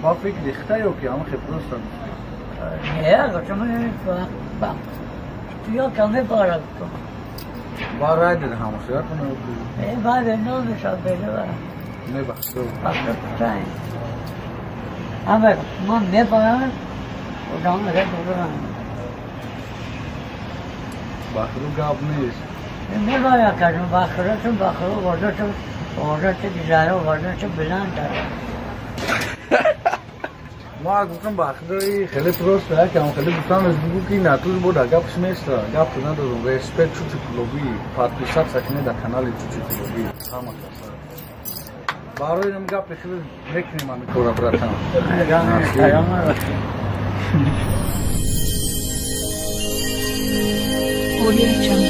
با فکر ریخته یا که همه خیلی درست هم نه گفتم با تو یا کمی بارد کن با رای دیده همه سیار کنه بعد نامشان بده برم نه بخشو بخشای اما من میبایم و دام را دورم بخرو گاب نیست میبایم کردم بخرو وردت دیزاره وردت بلند داره ما گفتم بخروی خیلی درسته که هم خیلی گفتم از بگو که نتوز بود گپش نیست گپ تو ندارم ریسپکت چوچی کلوبی پادپیشات سکنه در کانال چوچی کلوبی همه کسا برای اینم گپ خیلی نکنیم من کورا براتم Audio Jungle.